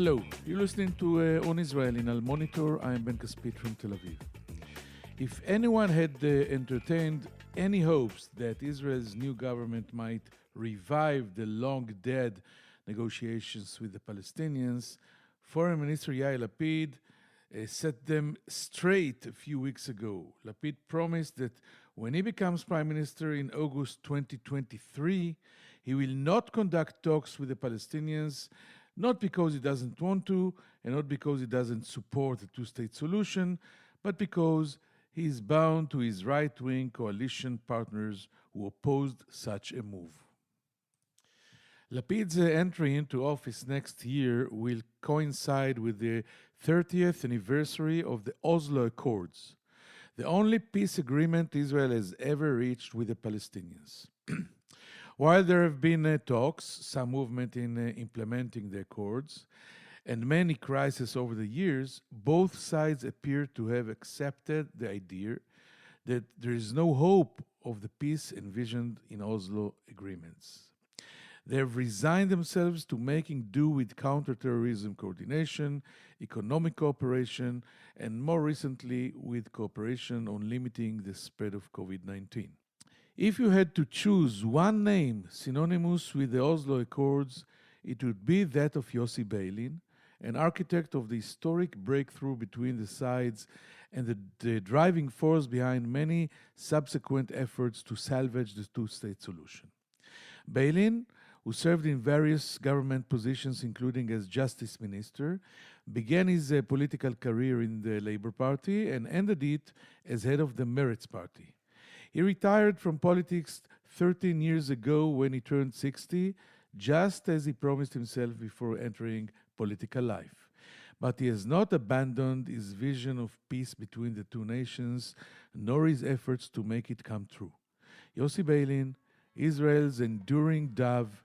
Hello, you're listening to On Israel in Al Monitor. I'm Ben Caspit from Tel Aviv. If anyone had entertained any hopes that Israel's new government might revive the long-dead negotiations with the Palestinians, Foreign Minister Yair Lapid set them straight a few weeks ago. Lapid promised that when he becomes Prime Minister in August 2023, he will not conduct talks with the Palestinians, not because he doesn't want to, and not because he doesn't support a two-state solution, but because he is bound to his right-wing coalition partners who opposed such a move. Lapid's entry into office next year will coincide with the 30th anniversary of the Oslo Accords, the only peace agreement Israel has ever reached with the Palestinians. While there have been talks, some movement in implementing the accords, and many crises over the years, both sides appear to have accepted the idea that there is no hope of the peace envisioned in Oslo agreements. They have resigned themselves to making do with counterterrorism coordination, economic cooperation, and more recently with cooperation on limiting the spread of COVID-19. If you had to choose one name synonymous with the Oslo Accords, it would be that of Yossi Beilin, an architect of the historic breakthrough between the sides and the driving force behind many subsequent efforts to salvage the two-state solution. Beilin, who served in various government positions, including as Justice Minister, began his political career in the Labour Party and ended it as head of the Meretz Party. He retired from politics 13 years ago when he turned 60, just as he promised himself before entering political life. But he has not abandoned his vision of peace between the two nations, nor his efforts to make it come true. Yossi Beilin, Israel's enduring dove,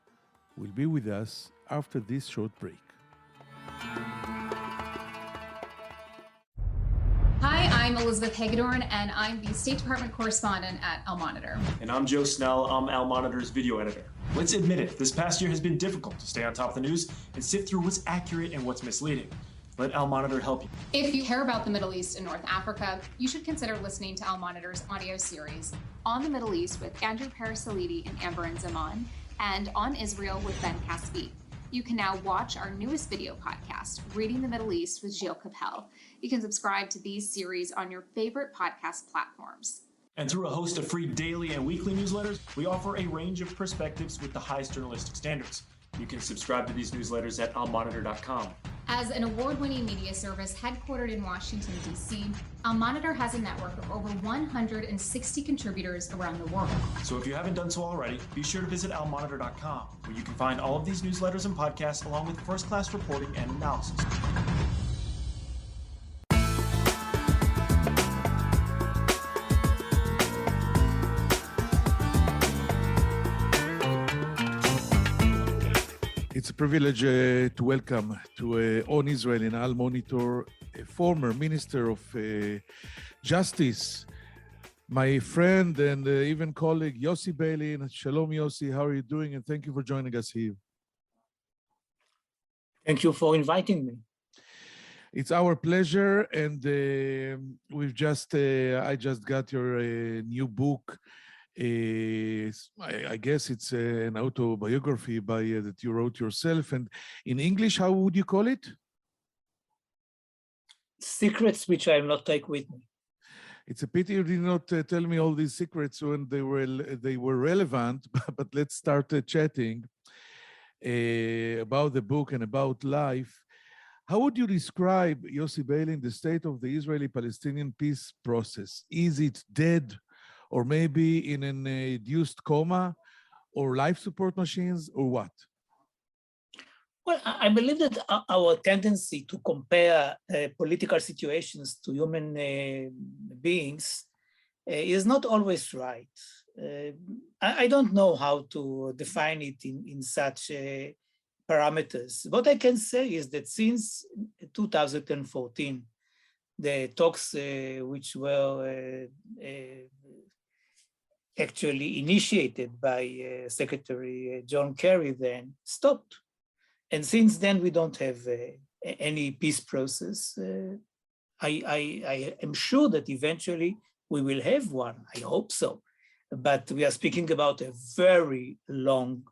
will be with us after this short break. Hi, I'm Elizabeth Hagedorn, and I'm the State Department correspondent at Al Monitor. And I'm Joe Snell. I'm Al Monitor's video editor. Let's admit it, this past year has been difficult to stay on top of the news and sift through what's accurate and what's misleading. Let Al Monitor help you. If you care about the Middle East and North Africa, you should consider listening to Al Monitor's audio series On the Middle East with Andrew Parasalidi and Amber and Zaman, and On Israel with Ben Caspit. You can now watch our newest video podcast, Reading the Middle East with Gilles Capel. You can subscribe to these series on your favorite podcast platforms. And through a host of free daily and weekly newsletters, we offer a range of perspectives with the highest journalistic standards. You can subscribe to these newsletters at almonitor.com. As an award-winning media service headquartered in Washington, D.C., Al Monitor has a network of over 160 contributors around the world. So if you haven't done so already, be sure to visit almonitor.com, where you can find all of these newsletters and podcasts along with first-class reporting and analysis. It's a privilege to welcome to On Israel in Al Monitor a former Minister of Justice, my friend and even colleague Yossi Beilin. Shalom, Yossi. How are you doing? And thank you for joining us here. Thank you for inviting me. It's our pleasure, and I just got your new book. I guess it's an autobiography that you wrote yourself. And in English, how would you call it? Secrets which I will not take with me. It's a pity you did not tell me all these secrets when they were relevant, but let's start chatting about the book and about life. How would you describe, Yossi Beilin, the state of the Israeli-Palestinian peace process? Is it dead, or maybe in an induced coma, or life support machines, or what? Well, I believe that our tendency to compare political situations to human beings is not always right. I don't know how to define it in such parameters. What I can say is that since 2014, the talks which were actually initiated by Secretary John Kerry then stopped. And since then, we don't have any peace process. I am sure that eventually we will have one. I hope so. But we are speaking about a very long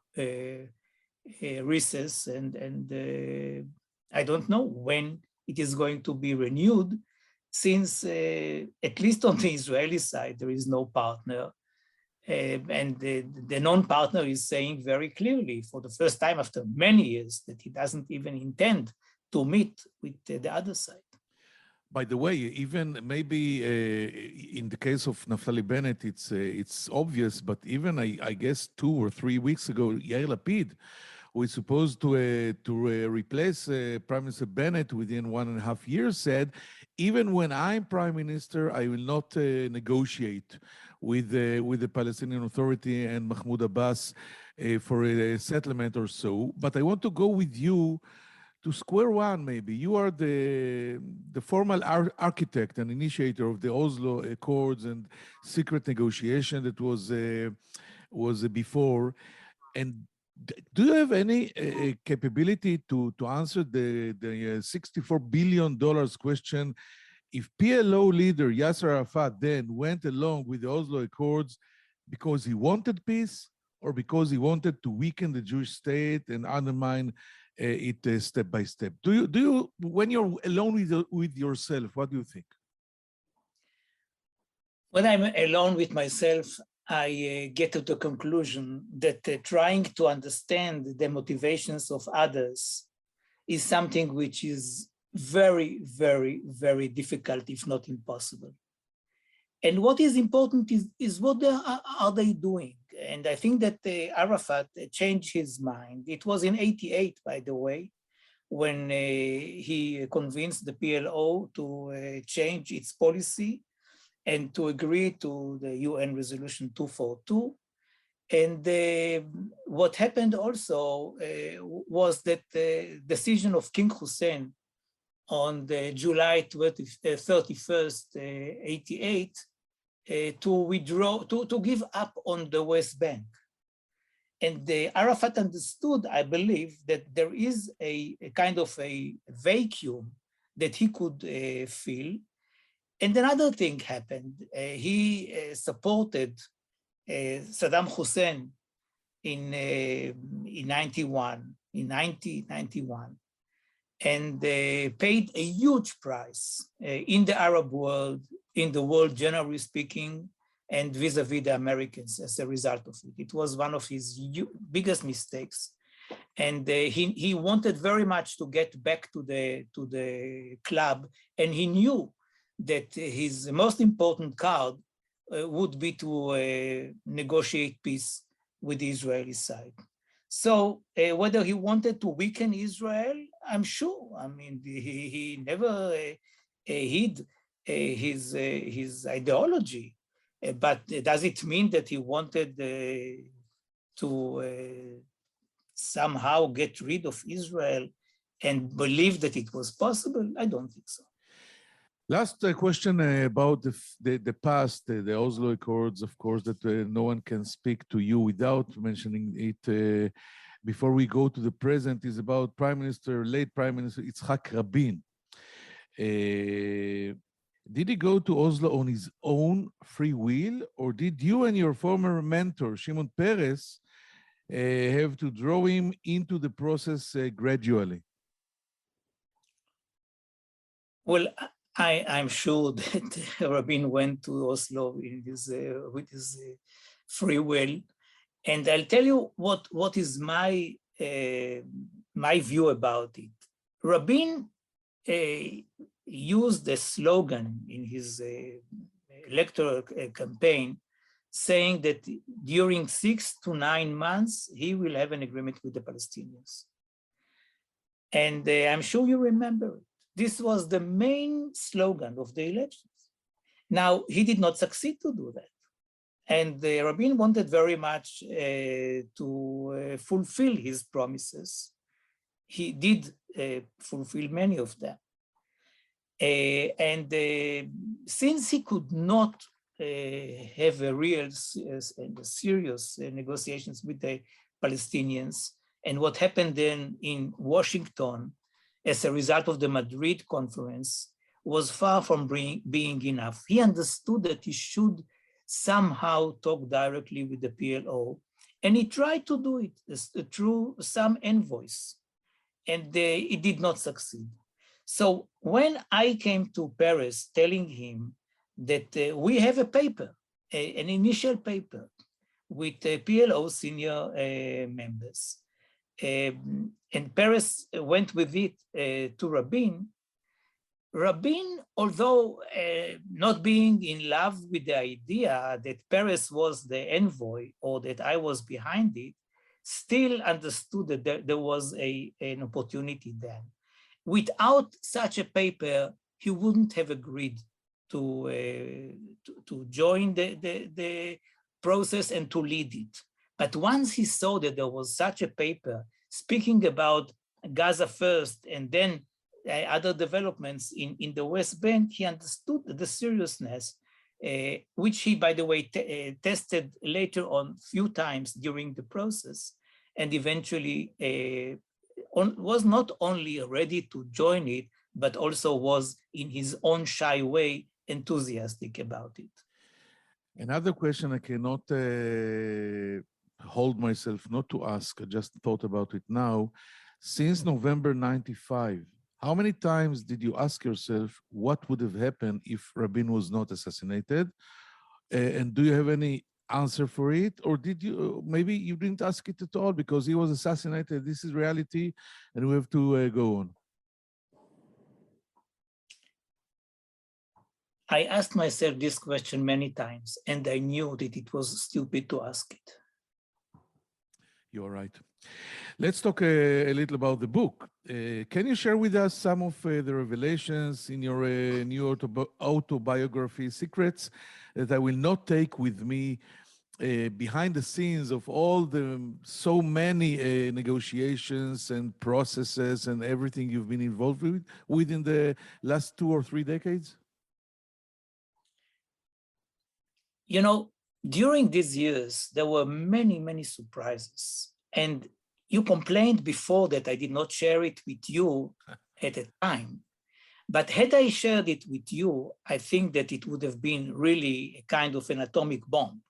recess, and I don't know when it is going to be renewed, since at least on the Israeli side, there is no partner. And the non-partner is saying very clearly for the first time after many years that he doesn't even intend to meet with the other side. By the way, even maybe in the case of Naftali Bennett, it's obvious, but even I guess 2 or 3 weeks ago, Yair Lapid, who is supposed to replace Prime Minister Bennett within 1.5 years, said, even when I'm Prime Minister, I will not negotiate with the Palestinian Authority and Mahmoud Abbas for a settlement or so. But I want to go with you to square one, maybe. You are the formal architect and initiator of the Oslo Accords and secret negotiation that was before. And do you have any capability to answer the $64 billion question? If PLO leader Yasser Arafat then went along with the Oslo Accords because he wanted peace or because he wanted to weaken the Jewish state and undermine it step by step? Do you when you're alone with yourself, what do you think? When I'm alone with myself, I get to the conclusion that trying to understand the motivations of others is something which is very, very, very difficult, if not impossible. And what is important is what are they doing? And I think that Arafat changed his mind. It was in '88, by the way, when he convinced the PLO to change its policy and to agree to the UN Resolution 242. And what happened also was that the decision of King Hussein on the July 31st, '88, to withdraw, to give up on the West Bank. And Arafat understood, I believe, that there is a kind of a vacuum that he could fill. And another thing happened. He supported Saddam Hussein in 1991, and paid a huge price in the Arab world, in the world generally speaking, and vis-a-vis the Americans as a result of it. It was one of his biggest mistakes. And he wanted very much to get back to the club, and he knew that his most important card would be to negotiate peace with the Israeli side. So whether he wanted to weaken Israel, I'm sure. I mean, he never hid his ideology. But does it mean that he wanted to somehow get rid of Israel and believe that it was possible? I don't think so. Last question about the past, the Oslo Accords, of course, that no one can speak to you without mentioning it. Before we go to the present, is about late Prime Minister Yitzhak Rabin. Did he go to Oslo on his own free will, or did you and your former mentor, Shimon Peres, have to draw him into the process gradually? Well, I'm sure that Rabin went to Oslo with his free will. And I'll tell you what is my view about it. Rabin used a slogan in his electoral campaign saying that during 6 to 9 months, he will have an agreement with the Palestinians. And I'm sure you remember it. This was the main slogan of the elections. Now, he did not succeed to do that. And Rabin wanted very much to fulfill his promises. He did fulfill many of them. And since he could not have a real and serious negotiations with the Palestinians, and what happened then in Washington as a result of the Madrid conference was far from being enough. He understood that he should somehow talk directly with the PLO, and he tried to do it through some envoys, and it did not succeed. So when I came to Paris telling him that we have a paper, an initial paper with PLO senior members, and Paris went with it to Rabin. Rabin, although not being in love with the idea that Paris was the envoy or that I was behind it, still understood that there was an opportunity then. Without such a paper, he wouldn't have agreed to join the process and to lead it. But once he saw that there was such a paper speaking about Gaza first and then other developments in the West Bank, he understood the seriousness, which he, by the way, tested later on few times during the process, and eventually was not only ready to join it, but also was in his own shy way enthusiastic about it. Another question I cannot hold myself not to ask, I just thought about it now. Since November 95, how many times did you ask yourself what would have happened if Rabin was not assassinated? And do you have any answer for it? Or did you, maybe you didn't ask it at all because he was assassinated, this is reality, and we have to go on? I asked myself this question many times, and I knew that it was stupid to ask it. You're right. Let's talk a little about the book. Can you share with us some of the revelations in your new autobiography, Secrets, that I will not take with me behind the scenes of all the so many negotiations and processes and everything you've been involved with in the last 2 or 3 decades? You know, during these years, there were many, many surprises. And you complained before that I did not share it with you at the time. But had I shared it with you, I think that it would have been really a kind of an atomic bomb.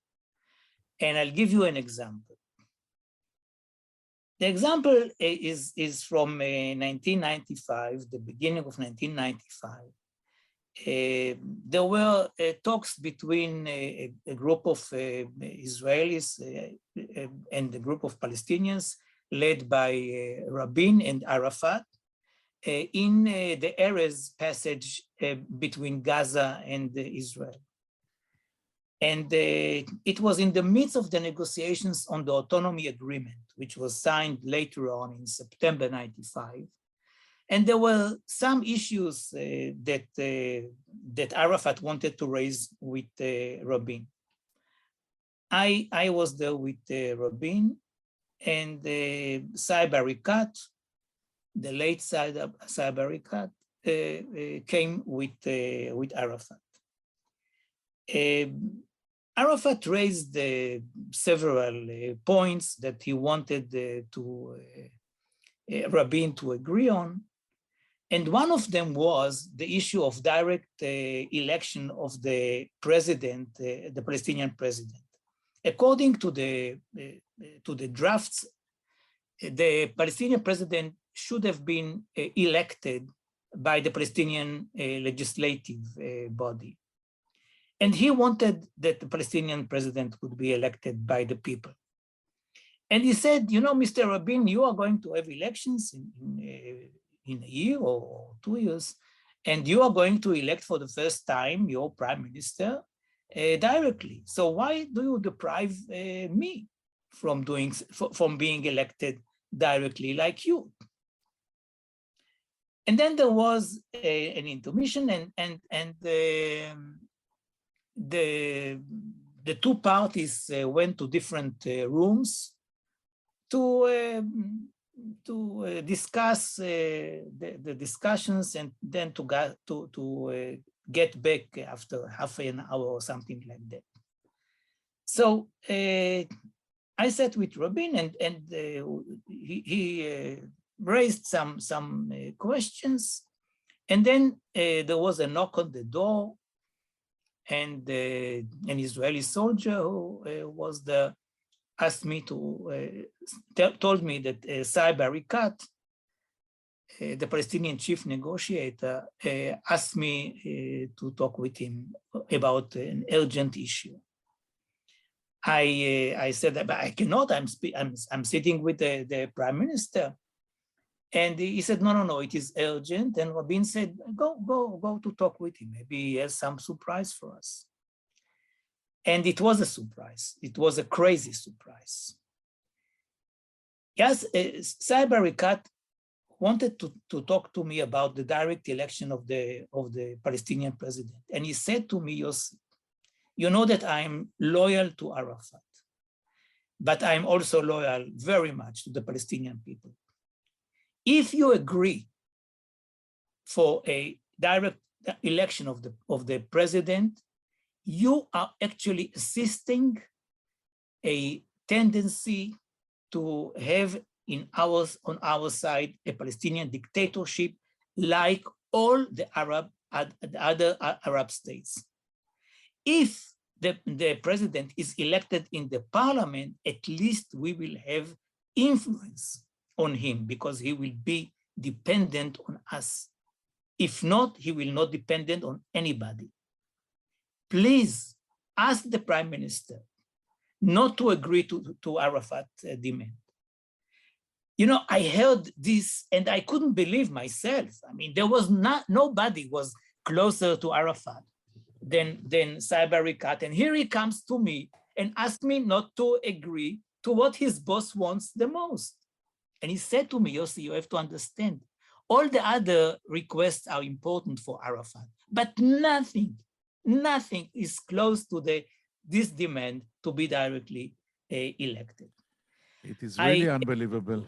And I'll give you an example. The example is from 1995, the beginning of 1995. There were talks between a group of Israelis and a group of Palestinians led by Rabin and Arafat in the Erez passage between Gaza and Israel. And it was in the midst of the negotiations on the autonomy agreement, which was signed later on in September 95. And there were some issues that Arafat wanted to raise with Rabin. I was there with Rabin, and Saeb Arikat, the late Saeb Arikat, came with Arafat. Arafat raised several points that he wanted Rabin to agree on. And one of them was the issue of direct election of the president, the Palestinian president. According to the drafts, the Palestinian president should have been elected by the Palestinian legislative body. And he wanted that the Palestinian president would be elected by the people. And he said, you know, Mr. Rabin, you are going to have elections in a year or 2 years, and you are going to elect for the first time your prime minister directly. So why do you deprive me from being elected directly like you? And then there was an intermission, and the two parties went to different rooms to discuss the discussions, and then to get back after half an hour or something like that. So I sat with Rabin, and he raised some questions. And then there was a knock on the door, and an Israeli soldier who was there asked me to, told me that Saeb Arikat, the Palestinian chief negotiator, asked me to talk with him about an urgent issue. I said, but I cannot, I'm sitting with the Prime Minister. And he said, no, it is urgent. And Rabin said, go to talk with him. Maybe he has some surprise for us. And it was a surprise. It was a crazy surprise. Yes, Saeb Arikat wanted to talk to me about the direct election of the Palestinian president. And he said to me, Yossi, you know that I'm loyal to Arafat, but I'm also loyal very much to the Palestinian people. If you agree for a direct election of the president, you are actually assisting a tendency to have on our side a Palestinian dictatorship like all the other Arab states. If the president is elected in the parliament, at least we will have influence on him because he will be dependent on us. If not, he will not dependent on anybody. Please ask the Prime Minister not to agree to Arafat's demand. You know, I heard this and I couldn't believe myself. I mean, there was nobody was closer to Arafat than Saeb Arikat. And here he comes to me and asks me not to agree to what his boss wants the most. And he said to me, Yossi, you have to understand, all the other requests are important for Arafat, but nothing is close to this demand to be directly elected. It is really unbelievable.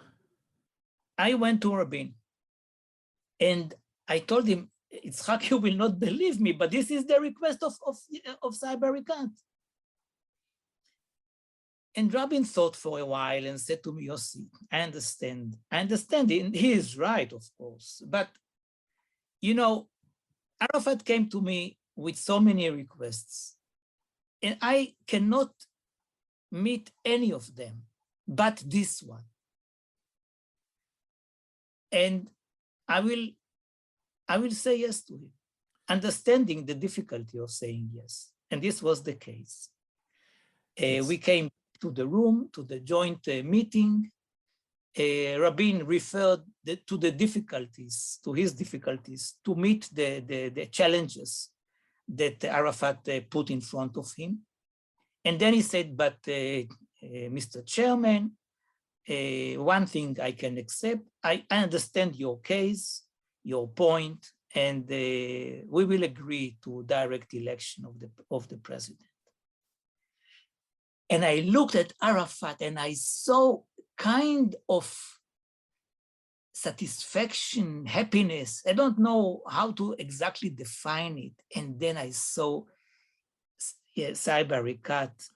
I went to Rabin and I told him, Itzhak, you will not believe me, but this is the request of Saeb Arikat. And Rabin thought for a while and said to me, Yossi, I understand, and he is right, of course. But, you know, Arafat came to me with so many requests, and I cannot meet any of them, but this one. And I will say yes to him, understanding the difficulty of saying yes. And this was the case. Yes. We came to the room, to the joint meeting. Rabin referred to his difficulties to meet the challenges that Arafat put in front of him. And then he said, but Mr. Chairman, one thing I can accept, I understand your case, your point, and we will agree to direct election of the president. And I looked at Arafat and I saw kind of satisfaction, happiness. I don't know how to exactly define it. And then I saw Saeb Arikat.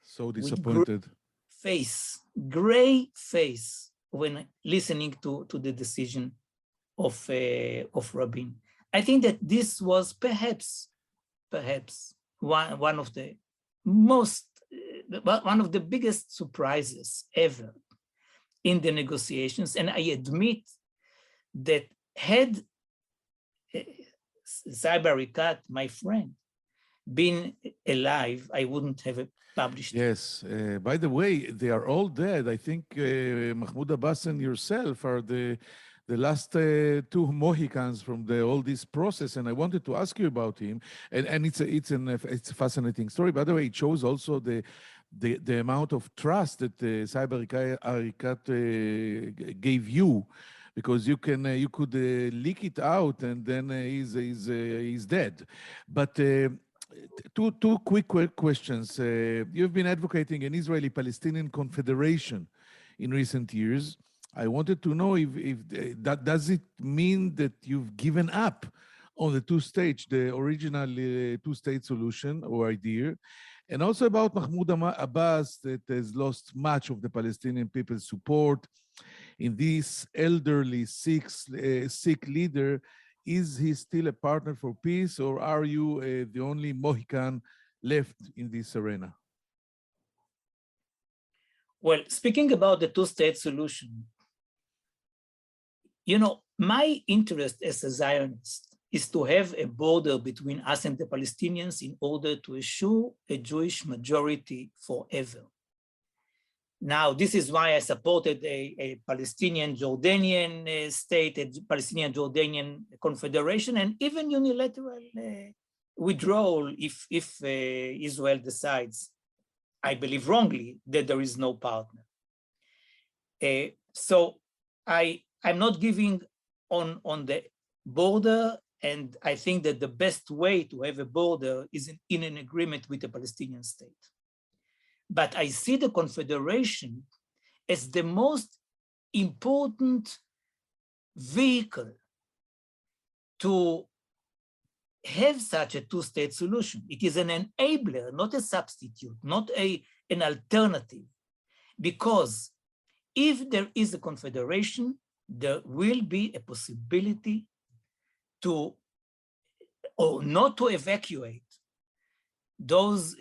So disappointed. Gray face when listening to the decision of Rabin. I think that this was perhaps one of the one of the biggest surprises ever in the negotiations. And I admit that had Saeb Arikat, my friend, been alive, I wouldn't have published. Yes. By the way, they are all dead. I think Mahmoud Abbas and yourself are the last two Mohicans from all this process, and I wanted to ask you about him. And it's a fascinating story. By the way, it shows also the amount of trust that Saeb Arikat gave you, because you could leak it out, and then he's dead. But two quick questions. You've been advocating an Israeli-Palestinian confederation in recent years. I wanted to know if that does it mean that you've given up on the original two-state solution or idea, and also about Mahmoud Abbas, that has lost much of the Palestinian people's support. in this elderly, sick leader, is he still a partner for peace, or are you the only Mohican left in this arena? Well, speaking about the two-state solution, you know, my interest as a Zionist is to have a border between us and the Palestinians in order to assure a Jewish majority forever. Now, this is why I supported a Palestinian-Jordanian state, a Palestinian-Jordanian confederation, and even unilateral withdrawal if Israel decides, I believe wrongly, that there is no partner. So I'm not giving on the border, and I think that the best way to have a border is in an agreement with the Palestinian state. But I see the confederation as the most important vehicle to have such a two-state solution. It is an enabler, not a substitute, not an alternative, because if there is a confederation, there will be a possibility to, or not to evacuate those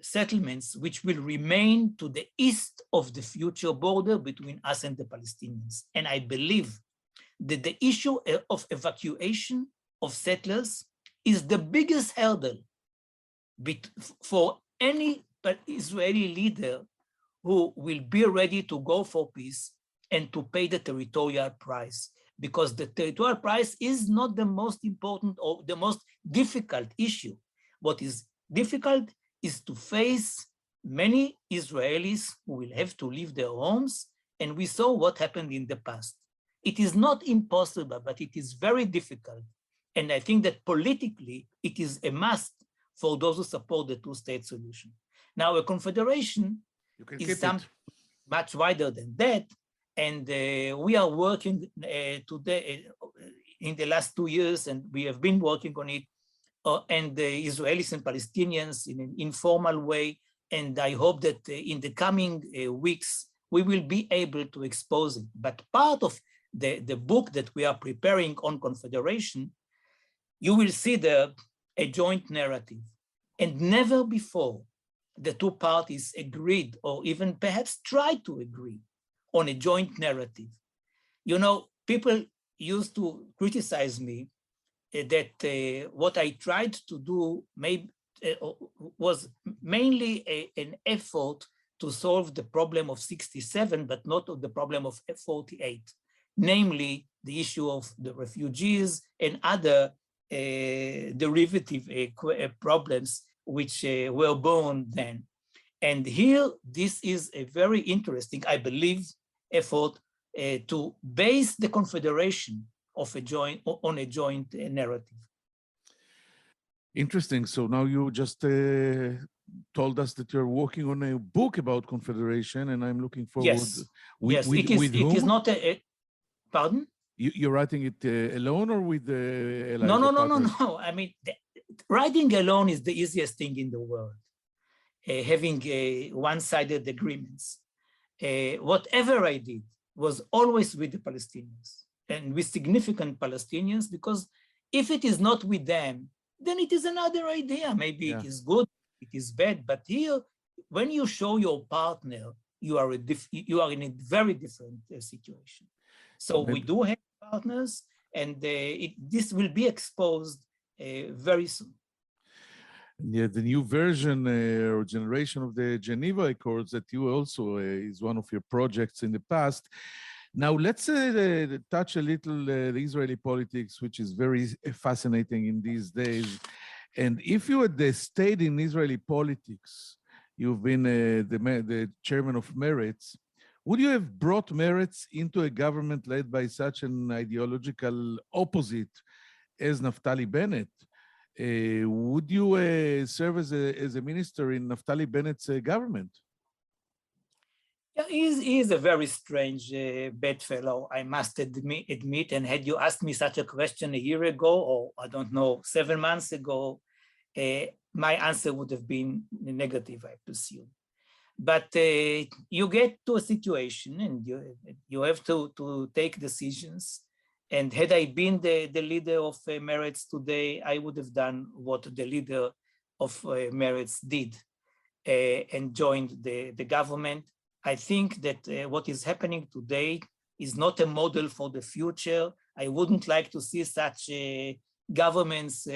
settlements which will remain to the east of the future border between us and the Palestinians. And I believe that the issue of evacuation of settlers is the biggest hurdle for any Israeli leader who will be ready to go for peace and to pay the territorial price, because the territorial price is not the most important or the most difficult issue. What is difficult is to face many Israelis who will have to leave their homes, and we saw what happened in the past. It is not impossible, but it is very difficult. And I think that politically, it is a must for those who support the two-state solution. Now, a confederation is something much wider than that. And we are working today, in the last 2 years, and we have been working on it, and the Israelis and Palestinians in an informal way. And I hope that in the coming weeks, we will be able to expose it. But part of the book that we are preparing on confederation, you will see there a joint narrative. And never before the two parties agreed, or even perhaps tried to agree on a joint narrative. You know, people used to criticize me that what I tried to do was mainly an effort to solve the problem of 67, but not of the problem of 48, namely the issue of the refugees and other derivative problems which were born then. And here, this is a very interesting, I believe, effort to base the confederation of on a joint narrative. Interesting. So now you just told us that you're working on a book about confederation, and I'm looking forward. Yes, it is not pardon? You're writing it alone or with No. I mean, writing alone is the easiest thing in the world. Having one-sided agreements. Whatever I did was always with the Palestinians and with significant Palestinians, because if it is not with them, then it is another idea. Maybe it is good, it is bad, but here, when you show your partner, you are in a very different situation. So we do have partners, and this will be exposed very soon. Yeah, the new version or generation of the Geneva Accords that you also is one of your projects in the past. Now, let's touch a little the Israeli politics, which is very fascinating in these days. And if you had stayed in Israeli politics, you've been the chairman of Meretz, would you have brought Meretz into a government led by such an ideological opposite as Naftali Bennett? Would you serve as a minister in Naftali Bennett's government? Yeah, he is a very strange bedfellow, I must admit. And had you asked me such a question a year ago, or I don't know, 7 months ago, my answer would have been negative, I presume. But you get to a situation and you have to take decisions. And had I been the leader of Meretz today, I would have done what the leader of Meretz did and joined the government. I think that what is happening today is not a model for the future. I wouldn't like to see such governments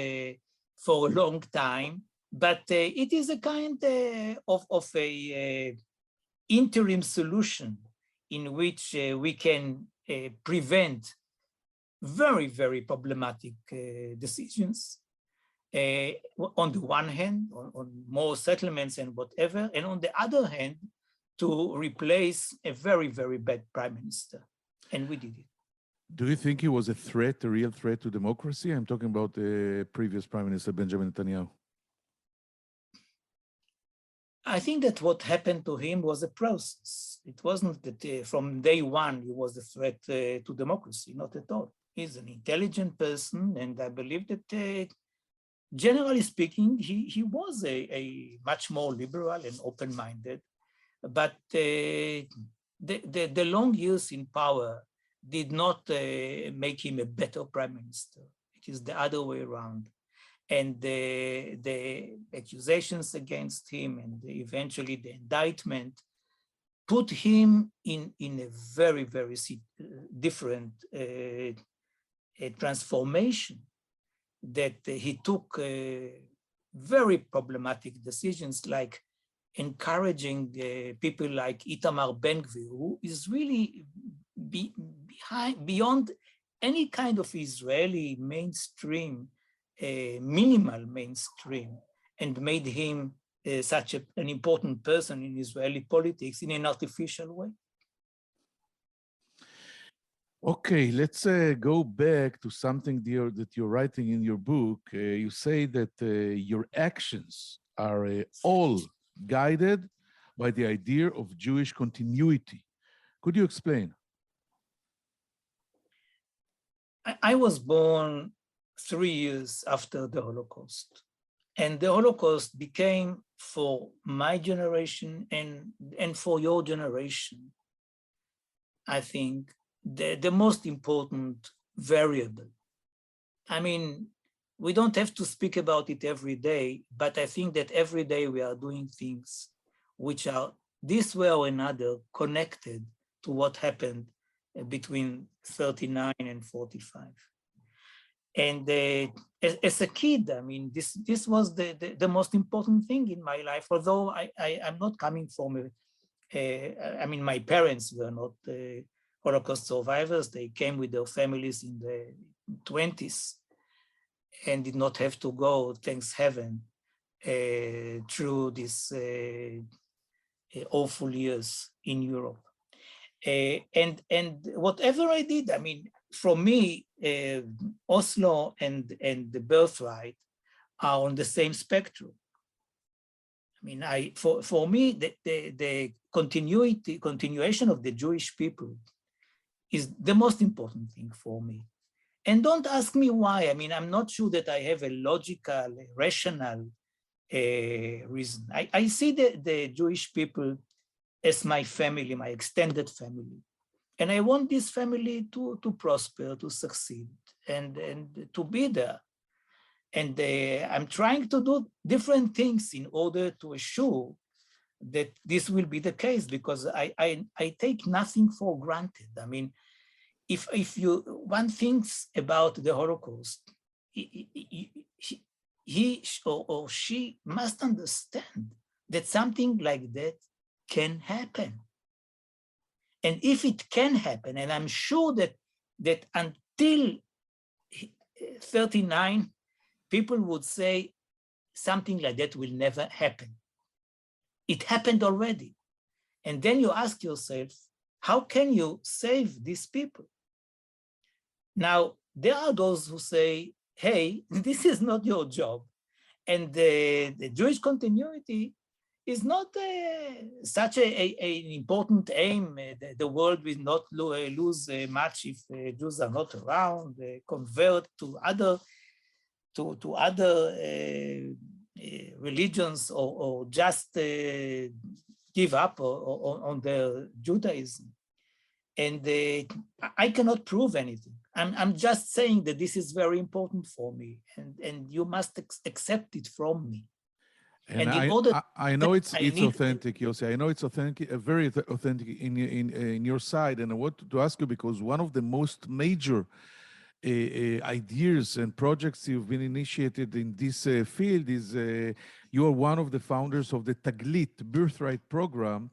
for a long time, but it is a kind of a interim solution in which we can prevent very, very problematic decisions. On the one hand, on more settlements and whatever, and on the other hand, to replace a very, very bad prime minister. And we did it. Do you think he was a threat, a real threat to democracy? I'm talking about the previous Prime Minister, Benjamin Netanyahu. I think that what happened to him was a process. It wasn't that from day one he was a threat to democracy, not at all. He's an intelligent person, and I believe that generally speaking, he was a much more liberal and open-minded. But the long years in power did not make him a better prime minister. It is the other way around. And the accusations against him and eventually the indictment put him in a very, very different transformation, that he took very problematic decisions like encouraging people like Itamar Ben-Gvir, who is really beyond any kind of Israeli mainstream, minimal mainstream, and made him such an important person in Israeli politics in an artificial way. Okay, let's go back to something that you're writing in your book. You say that your actions are all guided by the idea of Jewish continuity. Could you explain? I was born 3 years after the Holocaust, and the Holocaust became, for my generation and for your generation, I think, the most important variable. I mean, we don't have to speak about it every day, but I think that every day we are doing things which are this way or another connected to what happened between 39 and 45. And as a kid, I mean, this was the most important thing in my life, although I'm not coming from I mean, my parents were not Holocaust survivors. They came with their families in the 20s and did not have to go, thanks heaven, through these awful years in Europe. And whatever I did, I mean, for me, Oslo and the birthright are on the same spectrum. I mean, for me, the continuation of the Jewish people is the most important thing for me. And don't ask me why. I mean, I'm not sure that I have a logical, rational reason. I see the Jewish people as my family, my extended family. And I want this family to prosper, to succeed, and to be there. And I'm trying to do different things in order to assure that this will be the case, because I take nothing for granted. I mean, if one thinks about the Holocaust, he or she must understand that something like that can happen. And if it can happen, and I'm sure that until 39, people would say something like that will never happen. It happened already. And then you ask yourself, how can you save these people? Now, there are those who say, hey, this is not your job. And the Jewish continuity is not such an important aim. The world will not lose much if Jews are not around, convert to other religions, or just give up on their Judaism. And I cannot prove anything. I'm just saying that this is very important for me, and you must accept it from me. And in order I know it's need authentic, Yossi. I know it's authentic, very authentic in your side. And I want to ask you, because one of the most major ideas and projects you've been initiated in this field is you are one of the founders of the Taglit Birthright Program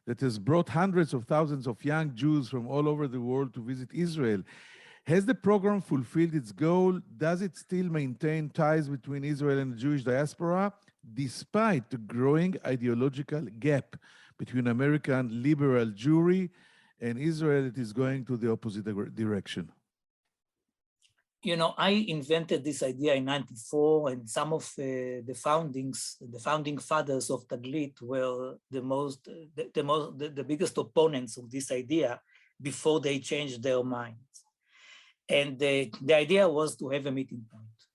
that has brought hundreds of thousands of young Jews from all over the world to visit Israel. Has the program fulfilled its goal? Does it still maintain ties between Israel and the Jewish diaspora, despite the growing ideological gap between American liberal Jewry and Israel that is going to the opposite direction? You know, I invented this idea in '94, and some of the founding fathers of Taglit were the biggest opponents of this idea before they changed their minds. And the idea was to have a meeting point,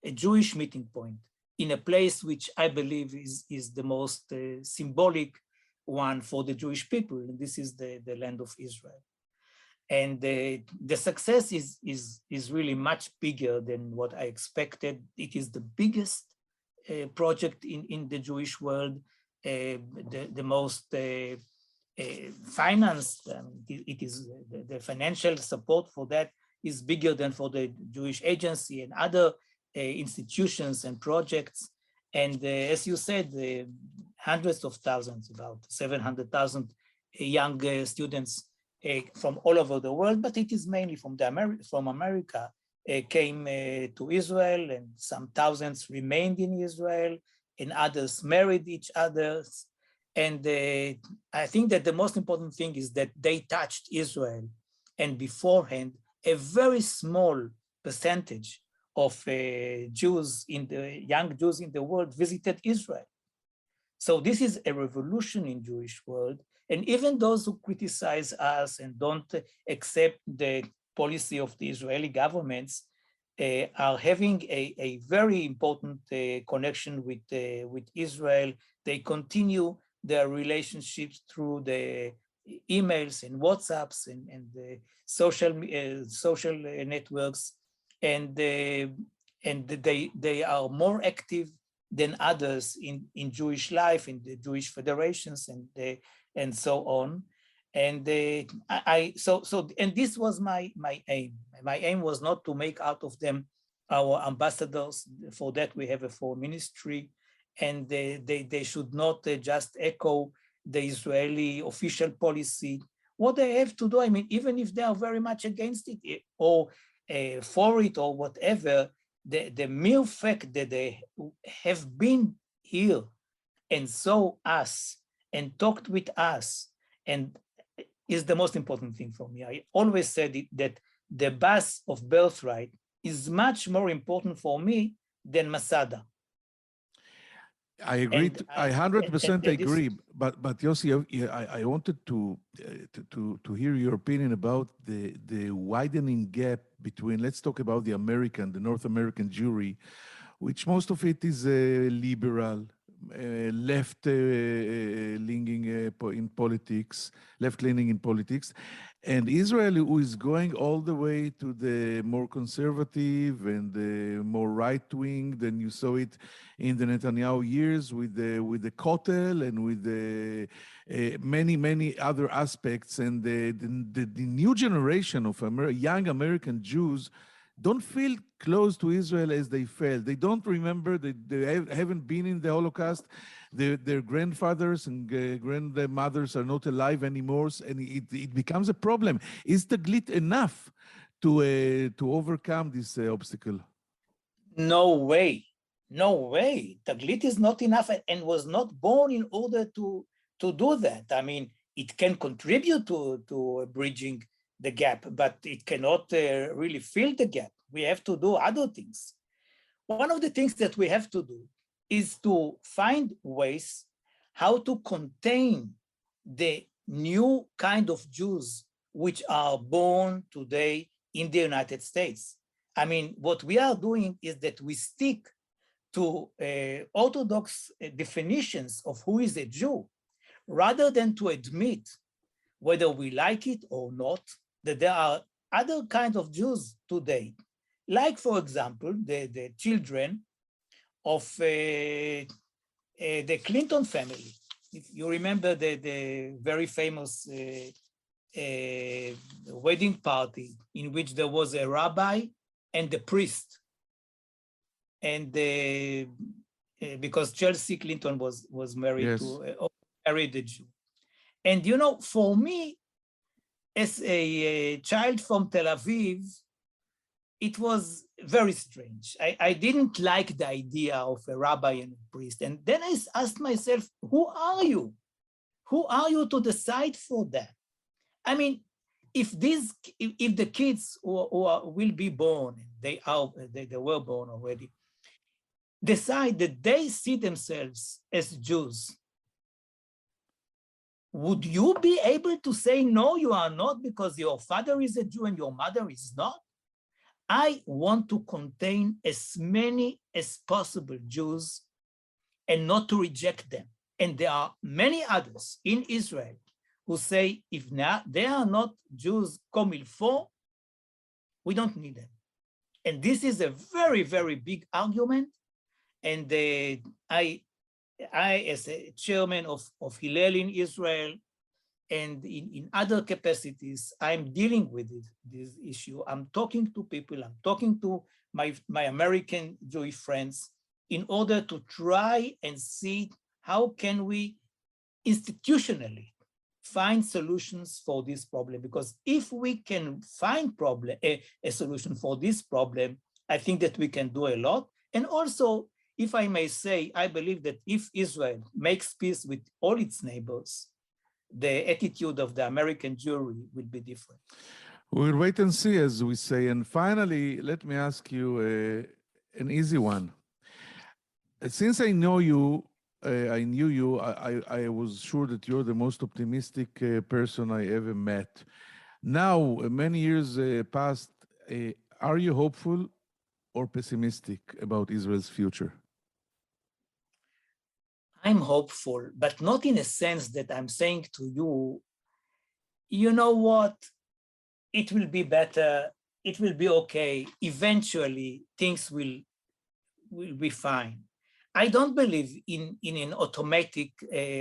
a Jewish meeting point, in a place which I believe is the most symbolic one for the Jewish people, and this is the land of Israel. And the success is really much bigger than what I expected. It is the biggest project in the Jewish world, the most financed. It is the financial support for that is bigger than for the Jewish Agency and other institutions and projects. And as you said, hundreds of thousands, about 700,000 young students from all over the world, but it is mainly from America, came to Israel, and some thousands remained in Israel, and others married each other. And I think that the most important thing is that they touched Israel, and beforehand, a very small percentage of young Jews in the world visited Israel. So this is a revolution in Jewish world. And even those who criticize us and don't accept the policy of the Israeli governments are having a very important connection with Israel. They continue their relationships through the emails and WhatsApps and the social networks, and they are more active than others in Jewish life, in the Jewish federations and so on. And and this was my aim. My aim was not to make out of them our ambassadors. For that we have a foreign ministry, and they should not just echo the Israeli official policy. What they have to do, I mean, even if they are very much against it or for it or whatever, the mere fact that they have been here and saw us and talked with us and is the most important thing for me. I always said that the bus of birthright is much more important for me than Masada. I agree. I 100% agree. But Yossi, I wanted to hear your opinion about the widening gap between. Let's talk about the North American Jewry, which most of it is liberal, left-leaning in politics, left-leaning in politics, and Israel, who is going all the way to the more conservative and the more right-wing than you saw it in the Netanyahu years with the Kotel and with the many other aspects. And the new generation of young American Jews don't feel close to Israel as they felt. They don't remember, they haven't been in the Holocaust. Their grandfathers and grandmothers are not alive anymore, and it becomes a problem. Is Taglit enough to overcome this obstacle? No way. No way. Taglit is not enough and was not born in order to do that. I mean, it can contribute to bridging the gap, but it cannot really fill the gap. We have to do other things. One of the things that we have to do is to find ways how to contain the new kind of Jews which are born today in the United States. I mean, what we are doing is that we stick to orthodox definitions of who is a Jew, rather than to admit, whether we like it or not, that there are other kinds of Jews today. Like, for example, the children of the Clinton family. If you remember the very famous wedding party in which there was a rabbi and the priest. And because Chelsea Clinton was married to married a Jew. And you know, for me, as a child from Tel Aviv, it was very strange. I didn't like the idea of a rabbi and a priest. And then I asked myself, who are you? Who are you to decide for that? I mean, if the kids who will be born, they were born already, decide that they see themselves as Jews, would you be able to say, no, you are not, because your father is a Jew and your mother is not? I want to contain as many as possible Jews and not to reject them. And there are many others in Israel who say, if they are not Jews comme il faut, we don't need them. And this is a very, very big argument. And I, as a chairman of Hillel in Israel and in other capacities, I'm dealing with this issue. I'm talking to people, I'm talking to my American Jewish friends in order to try and see how can we institutionally find solutions for this problem. Because if we can find a solution for this problem, I think that we can do a lot. And also, if I may say, I believe that if Israel makes peace with all its neighbors, the attitude of the American Jewry will be different. We'll wait and see, as we say. And finally, let me ask you an easy one. Since I know you, I knew you, I was sure that you're the most optimistic person I ever met. Now, many years passed, are you hopeful or pessimistic about Israel's future? I'm hopeful, but not in a sense that I'm saying to you, you know what, it will be better, it will be okay, eventually things will be fine. I don't believe in an automatic,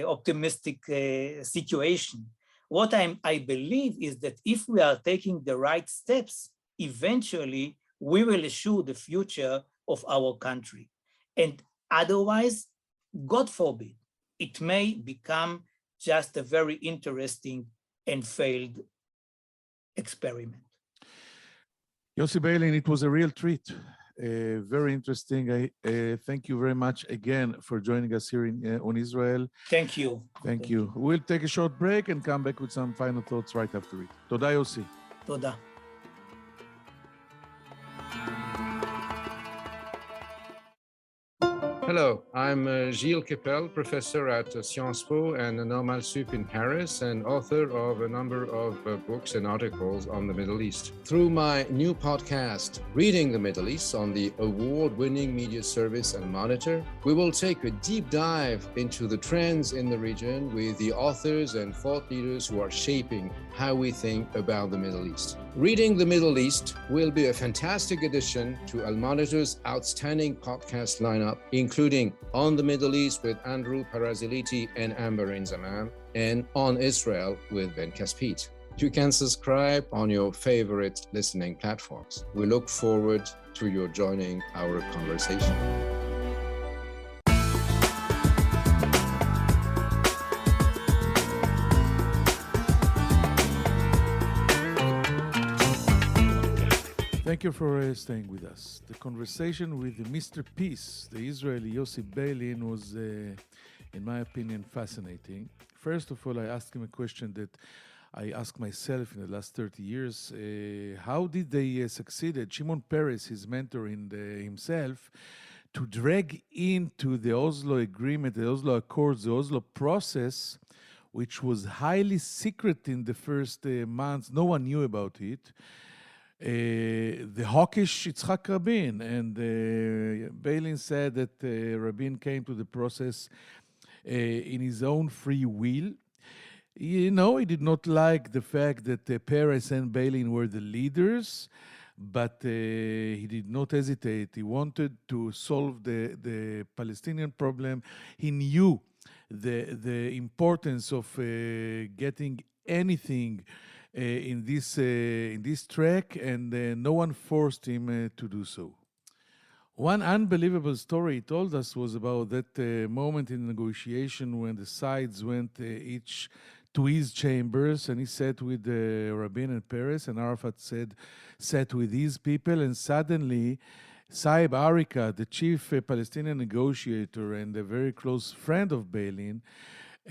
optimistic situation. What I believe is that if we are taking the right steps, eventually we will assure the future of our country. And otherwise, God forbid, it may become just a very interesting and failed experiment. Yossi Beilin, it was a real treat. Very interesting. I thank you very much again for joining us here on Israel. Thank you. Thank you. We'll take a short break and come back with some final thoughts right after it. Toda, Yossi. Toda. Hello, I'm Gilles Kepel, professor at Sciences Po and Normal Sup in Paris, and author of a number of books and articles on the Middle East. Through my new podcast, Reading the Middle East, on the award-winning media service and Monitor, we will take a deep dive into the trends in the region with the authors and thought leaders who are shaping how we think about the Middle East. Reading the Middle East will be a fantastic addition to Al Monitor's outstanding podcast lineup, including On the Middle East with Andrew Paraziliti and Amber Zaman, and On Israel with Ben Caspit. You can subscribe on your favorite listening platforms. We look forward to your joining our conversation. Thank you for staying with us. The conversation with Mr. Peace, the Israeli Yossi Beilin, was, in my opinion, fascinating. First of all, I asked him a question that I asked myself in the last 30 years. How did they succeed, Shimon Peres, his mentor and himself, to drag into the Oslo Agreement, the Oslo Accords, the Oslo process, which was highly secret in the first months. No one knew about it. The hawkish Yitzhak Rabin, and Beilin said that Rabin came to the process in his own free will. You know, he did not like the fact that Peres and Beilin were the leaders, but he did not hesitate. He wanted to solve the Palestinian problem. He knew the importance of getting anything in this track, and no one forced him to do so. One unbelievable story he told us was about that moment in negotiation when the sides went each to his chambers, and he sat with Rabin and Peres, and Arafat sat with his people, and suddenly Saeb Arika, the chief Palestinian negotiator and a very close friend of Beilin,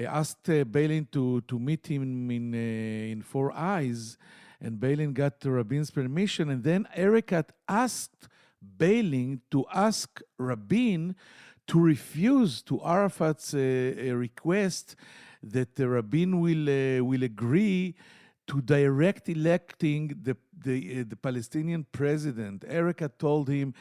asked Beilin to meet him in Four Eyes, and Beilin got Rabin's permission, and then Erekat asked Beilin to ask Rabin to refuse to Arafat's request that the Rabin will agree to direct electing the Palestinian president. Erekat told him,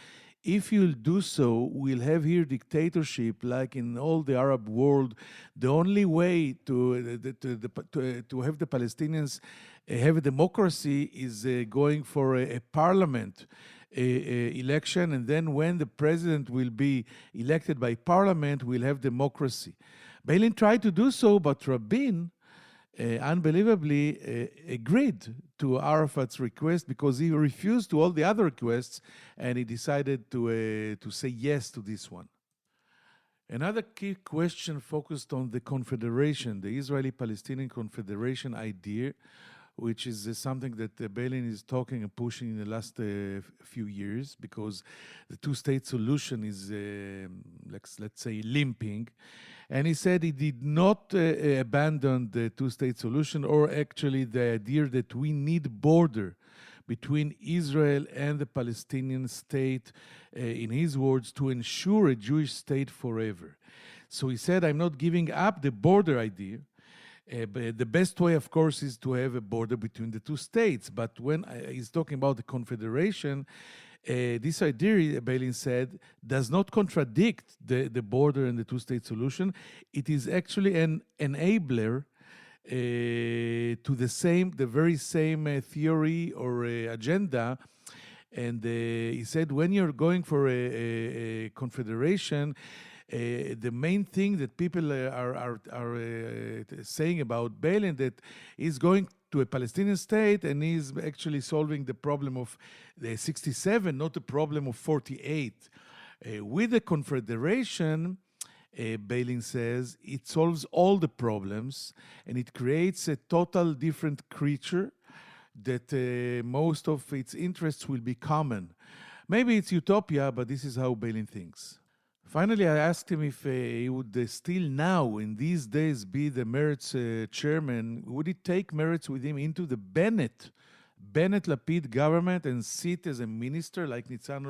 if you'll do so, we'll have here dictatorship like in all the Arab world. The only way to have the Palestinians have a democracy is going for a parliament election, and then when the president will be elected by parliament, we'll have democracy. Beilin tried to do so, but Rabin unbelievably agreed to Arafat's request because he refused to all the other requests, and he decided to say yes to this one. Another key question focused on the confederation, the Israeli-Palestinian Confederation idea, which is something that Beilin is talking and pushing in the last few years, because the two-state solution is, let's say, limping. And he said he did not abandon the two-state solution, or actually the idea that we need border between Israel and the Palestinian state, in his words, to ensure a Jewish state forever. So he said, I'm not giving up the border idea. But the best way, of course, is to have a border between the two states. But when he's talking about the confederation, this idea, Beilin said, does not contradict the border and the two-state solution. It is actually an enabler to the very same theory or agenda. And he said, when you're going for a confederation, the main thing that people are saying about Beilin, that he's going to a Palestinian state and he's actually solving the problem of the 67, not the problem of 48. With the confederation, Beilin says, it solves all the problems and it creates a total different creature that most of its interests will be common. Maybe it's utopia, but this is how Beilin thinks. Finally, I asked him if he would still now, in these days, be the Meretz chairman. Would he take Meretz with him into the Bennett-Lapid government and sit as a minister like Nitzan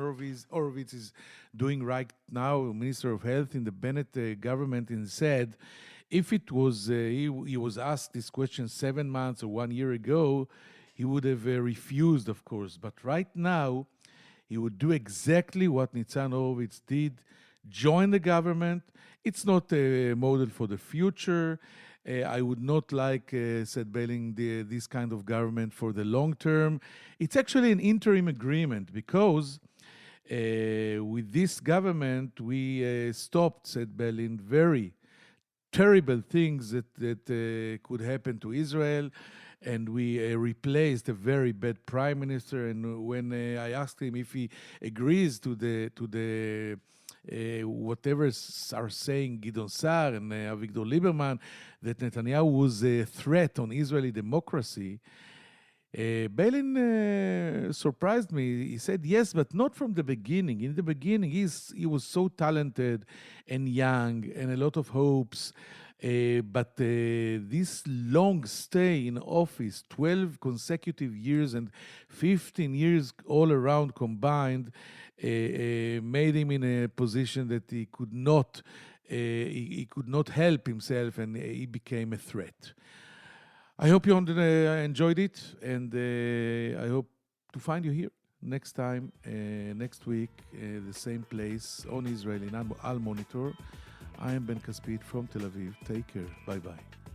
Horowitz is doing right now, Minister of Health in the Bennett government, and said, if it was, he was asked this question 7 months or 1 year ago, he would have refused, of course. But right now, he would do exactly what Nitzan Horowitz did, join the government. It's not a model for the future. I would not like, said Beilin, this kind of government for the long term. It's actually an interim agreement because with this government, we stopped, said Beilin, very terrible things that could happen to Israel. And we replaced a very bad prime minister. And when I asked him if he agrees to the whatever are saying Gideon Sa'ar and Avigdor Lieberman, that Netanyahu was a threat on Israeli democracy, Beilin surprised me. He said, yes, but not from the beginning. In the beginning, he was so talented and young and a lot of hopes. But this long stay in office, 12 consecutive years and 15 years all around combined, made him in a position that he could not help himself, and he became a threat. I hope you enjoyed it, and I hope to find you here next time, next week, the same place on Israel in Al Monitor. I am Ben Caspit from Tel Aviv. Take care. Bye-bye.